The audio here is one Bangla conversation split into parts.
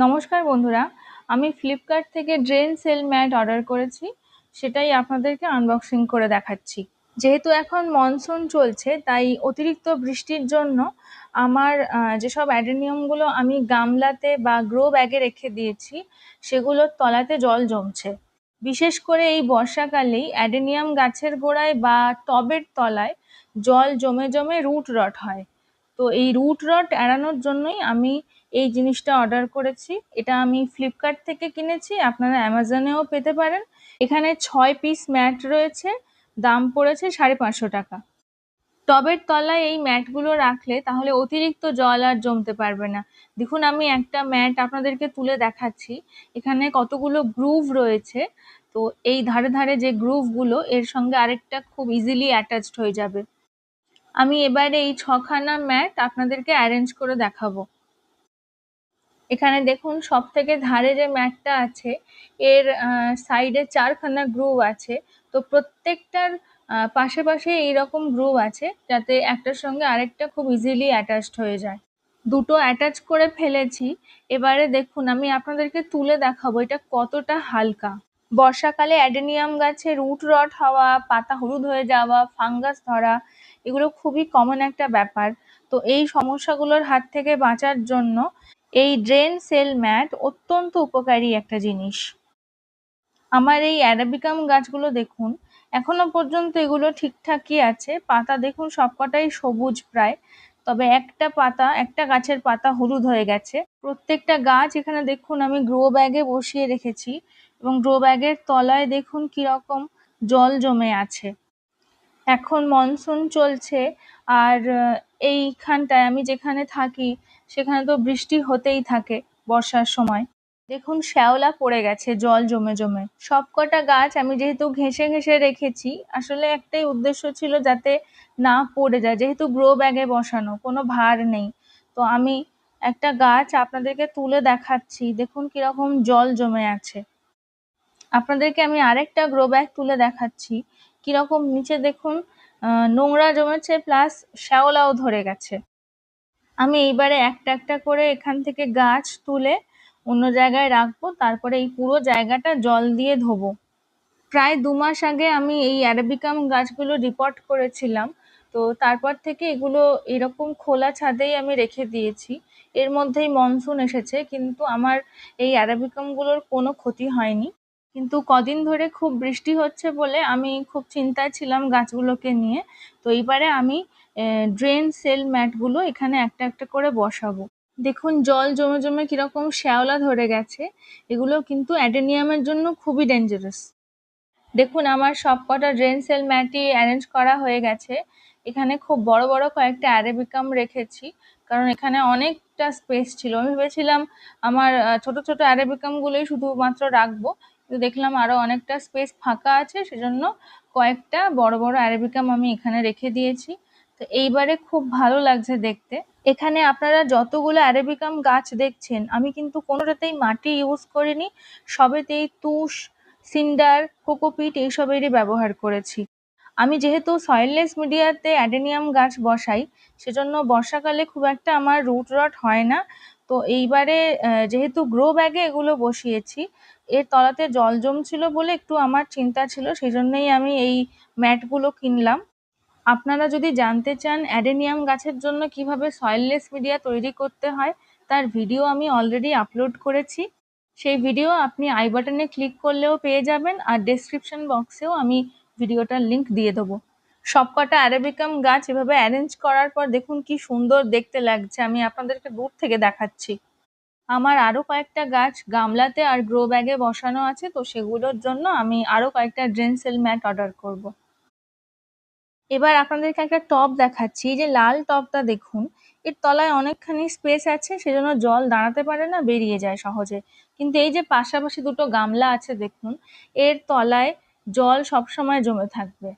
নমস্কার বন্ধুরা, আমি ফ্লিপকার্ট থেকে ড্রেন সেল ম্যাট অর্ডার করেছি। সেটাই আপনাদেরকে আনবক্সিং করে দেখাচ্ছি। যেহেতু এখন মনসুন চলছে, তাই অতিরিক্ত বৃষ্টির জন্য আমার যেসব অ্যাডেনিয়ামগুলো আমি গামলাতে বা গ্রো ব্যাগে রেখে দিয়েছি, সেগুলোর তলাতে জল জমছে। বিশেষ করে এই বর্ষাকালেই অ্যাডেনিয়াম গাছের গোড়ায় বা টবের তলায় জল জমে জমে রুট রট হয়। তো এই রুট রট এড়ানোর জন্যই আমি এই জিনিসটা অর্ডার করেছি। এটা আমি ফ্লিপকার্ট থেকে কিনেছি, আপনারা অ্যামাজনেও পেতে পারেন। এখানে 6 পিস ম্যাট রয়েছে, দাম পড়েছে 550 টাকা। টবের তলায় এই ম্যাটগুলো রাখলে তাহলে অতিরিক্ত জল আর জমতে পারবে না। দেখুন, আমি একটা ম্যাট আপনাদেরকে তুলে দেখাচ্ছি। এখানে কতগুলো গ্রুভ রয়েছে। তো এই ধারে ধারে যে গ্রুভগুলো, এর সঙ্গে আরেকটা খুব ইজিলি অ্যাটাচড হয়ে যাবে। আমি এবারে এই 6খানা ম্যাট আপনাদেরকে অ্যারেঞ্জ করে দেখাবো। এখানে দেখুন, সব থেকে ধারে যে ম্যাটটা আছে, এর সাইডে 4খানা গ্রুভ আছে। তো প্রত্যেকটার পাশে পাশে এইরকম গ্রুভ আছে, যাতে একটার সঙ্গে আরেকটা খুব ইজিলি অ্যাটাচড হয়ে যায়। দুটো অ্যাটাচ করে ফেলেছি। এবারে দেখুন, আমি আপনাদেরকে তুলে দেখাবো এটা কতটা হালকা। বর্ষাকালে অ্যাডেনিয়াম গাছে রুট রট হওয়া, পাতা হলুদ হয়ে যাওয়া, ফাঙ্গাস ধরা, এগুলো খুবই কমন একটা ব্যাপার। তো এই সমস্যাগুলোর হাত থেকে বাঁচার জন্য এই ড্রেন সেল ম্যাট অত্যন্ত উপকারী একটা জিনিস। আমার এই অ্যারাবিকাম গাছগুলো দেখুন, এখনো পর্যন্ত এগুলো ঠিকঠাকই আছে। পাতা দেখুন সবকটাই সবুজ প্রায়, তবে একটা গাছের পাতা হলুদ হয়ে গেছে। প্রত্যেকটা গাছ এখানে দেখুন আমি গ্রো ব্যাগে বসিয়ে রেখেছি, এবং গ্রো ব্যাগের তলায় দেখুন কিরকম জল জমে আছে। এখন মনসুন চলছে, আর এইখানটায় আমি যেখানে থাকি সেখানে তো বৃষ্টি হতেই থাকে বর্ষার সময়। দেখুন, শ্যাওলা পড়ে গেছে জল জমে জমে। সবকটা গাছ আমি যেহেতু ঘেঁষে ঘেঁষে রেখেছি, আসলে একটাই উদ্দেশ্য ছিল যাতে না পড়ে যায়, যেহেতু গ্রো ব্যাগে বসানো, কোনো ভার নেই। তো আমি একটা গাছ আপনাদেরকে তুলে দেখাচ্ছি, দেখুন কিরকম জল জমে আছে। আপনাদেরকে আমি আরেকটা গ্রো ব্যাগ তুলে দেখাচ্ছি, কিরকম নিচে দেখুন নোংরা জমেছে, প্লাস শ্যাওলাও ধরে গেছে। আমি এইবারে একটা একটা করে এখান থেকে গাছ তুলে অন্য জায়গায় রাখবো, তারপরে এই পুরো জায়গাটা জল দিয়ে ধোবো। প্রায় 2 মাস আগে আমি এই অ্যারাবিকাম গাছগুলো রিপোর্ট করেছিলাম। তো তারপর থেকে এগুলো এরকম খোলা ছাদেই আমি রেখে দিয়েছি। এর মধ্যেই মনসুন এসেছে, কিন্তু আমার এই অ্যারাবিকামগুলোর কোনো ক্ষতি হয়নি। কিন্তু কদিন ধরে খুব বৃষ্টি হচ্ছে বলে আমি খুব চিন্তায় ছিলাম গাছগুলোকে নিয়ে। তো এইবারে আমি ড্রেন সেল ম্যাটগুলো এখানে একটা একটা করে বসাবো। দেখুন, জল জমে জমে কিরকম শ্যাওলা ধরে গেছে। এগুলো কিন্তু অ্যাডেনিয়ামের জন্য খুবই ডেঞ্জারাস। দেখুন, আমার সবকটা ড্রেন সেল ম্যাটই অ্যারেঞ্জ করা হয়ে গেছে। এখানে খুব বড় বড় কয়েকটা অ্যারাবিকাম রেখেছি, কারণ এখানে অনেকটা স্পেস ছিল। আমি ভেবেছিলাম আমার ছোট ছোট অ্যারাবিকামগুলোই শুধুমাত্র রাখবো, কিন্তু দেখলাম আরো অনেকটা স্পেস ফাঁকা আছে, সেজন্য কয়েকটা বড় বড় অ্যারাবিকাম আমি এখানে রেখে দিয়েছি। তো এইবারে খুব ভালো লাগছে দেখতে। এখানে আপনারা যতগুলো অ্যারাবিকাম গাছ দেখছেন, আমি কিন্তু কোনোটাতেই মাটি ইউজ করিনি। সবেতেই তুষ, সিন্ডার, কোকোপিট এইসবেরই ব্যবহার করেছি। আমি যেহেতু সয়েললেস মিডিয়াতে অ্যাডেনিয়াম গাছ বসাই, সেজন্য বর্ষাকালে খুব একটা আমার রুট রট হয় না। তো এইবারে যেহেতু গ্রো ব্যাগে এগুলো বসিয়েছি, এর তলাতে জল জমছিল বলে একটু আমার চিন্তা ছিল, সেই জন্যই আমি এই ম্যাটগুলো কিনলাম। আপনারা যদি জানতে চান অ্যাডেনিয়াম গাছের জন্য কিভাবে সয়েললেস মিডিয়া তৈরি করতে হয়, তার ভিডিও আমি অলরেডি আপলোড করেছি। সেই ভিডিও আপনি আই বাটনে ক্লিক করলেও পেয়ে যাবেন, আর ডেসক্রিপশন বক্সেও আমি ভিডিওটার লিংক দিয়ে দেবো। সবকটা অ্যারাবিকাম গাছ এভাবে অ্যারেঞ্জ করার পর দেখুন কি সুন্দর দেখতে লাগছে। আমি আপনাদেরকে দূর থেকে দেখাচ্ছি। আমার আরো কয়েকটা গাছ গামলাতে আর গ্রো ব্যাগে বসানো আছে, তো সেগুলোর জন্য আমি আরো কয়েকটা ড্রেন সেল ম্যাট অর্ডার করব। এবার আপনাদেরকে একটা টব দেখাচ্ছি। এই যে লাল টবটা দেখুন, এর তলায় অনেকখানি স্পেস আছে, সেজন্য জল দাঁড়াতে পারে না, বেরিয়ে যায় সহজে। কিন্তু এই যে পাশাপাশি দুটো গামলা আছে দেখুন, এর তলায় জল সবসময় জমে থাকবে।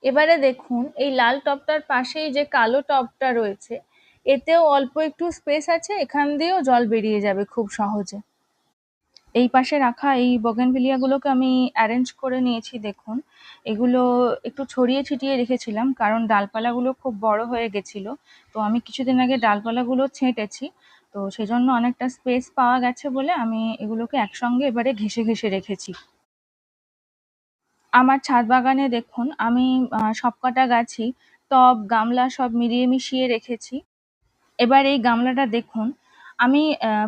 এবারে দেখুন, এই লাল টবটার পাশেই যে কালো টবটা রয়েছে, এতেও অল্প একটু স্পেস আছে, এখান দিয়েও জল বেরিয়ে যাবে খুব সহজে। এই পাশে রাখা এই বগেনভিলিয়াগুলোকে আমি অ্যারেঞ্জ করে নিয়েছি দেখুন। এগুলো একটু ছড়িয়ে ছিটিয়ে রেখেছিলাম, কারণ ডালপালাগুলো খুব বড় হয়ে গেছিল। তো আমি কিছুদিন আগে ডালপালাগুলো ছেঁটেছি। তো সেজন্য অনেকটা স্পেস পাওয়া গেছে বলে আমি এগুলোকে একসঙ্গে এবারে ঘেঁষে ঘেঁষে রেখেছি। আমার ছাদ বাগানে দেখুন আমি সবকটা গাছই টব, গামলা সব মিলিয়ে মিশিয়ে রেখেছি। এবার এই গামলাটা দেখুন, আমি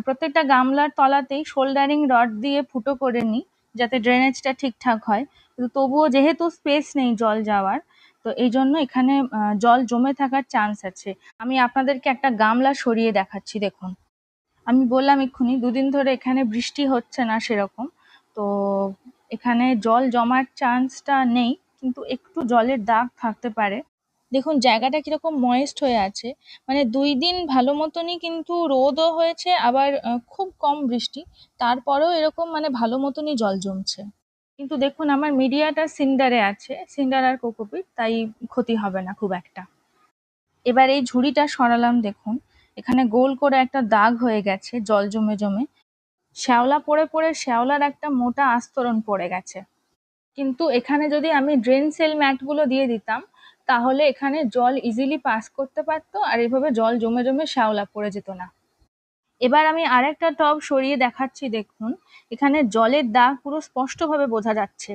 প্রত্যেকটা গামলার তলাতেই শোল্ডারিং রড দিয়ে ফুটো করে নিই, যাতে ড্রেনেজটা ঠিকঠাক হয়। কিন্তু তবুও যেহেতু স্পেস নেই জল যাওয়ার, তো এই জন্য এখানে জল জমে থাকার চান্স আছে। আমি আপনাদেরকে একটা গামলা সরিয়ে দেখাচ্ছি দেখুন। আমি বললাম এক্ষুনি ২ দিন ধরে এখানে বৃষ্টি হচ্ছে না সেরকম। তো এখানে জল জমার চান্সটা নেই, কিন্তু একটু জলের দাগ থাকতে পারে। দেখুন জায়গাটা কিরকম ময়েস্ট হয়ে আছে। মানে ২ দিন ভালো মতনই কিন্তু রোদও হয়েছে, আবার খুব কম বৃষ্টি। তারপরেও এরকম মানে ভালো মতনই জল জমছে। কিন্তু দেখুন আমার মিডিয়াটা সিন্ডারে আছে, সিন্ডার আর কোকোপিট, তাই ক্ষতি হবে না খুব একটা। এবার এই ঝুড়িটা সরালাম দেখুন, এখানে গোল করে একটা দাগ হয়ে গেছে জল জমে জমে। শ্যাওলা পড়ে পড়ে শ্যাওলার একটা মোটা আস্তরণ পড়ে গেছে। কিন্তু এখানে যদি আমি ড্রেন সেল ম্যাটগুলো দিয়ে দিতাম, তাহলে এখানে জল ইজিলি পাস করতে পারতো আর এভাবে জল জমে জমে শ্যাওলা পড়ে যেত না। এবার আমি আরেকটা টব সরিয়ে দেখাচ্ছি দেখুন, এখানে জলের দাগ পুরো স্পষ্টভাবে বোঝা যাচ্ছে।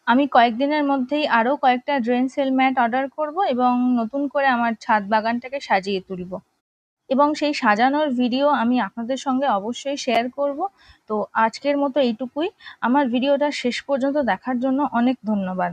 আমি কয়েকদিনের মধ্যেই আরো কয়েকটা ড্রেন সেল ম্যাট অর্ডার করব এবং নতুন করে আমার ছাদ বাগানটাকে সাজিয়ে তুলব। এবং সেই সাজানোর ভিডিও আমি আপনাদের সঙ্গে অবশ্যই শেয়ার করব। তো আজকের মতো এইটুকুই। আমার ভিডিওটা শেষ পর্যন্ত দেখার জন্য অনেক ধন্যবাদ।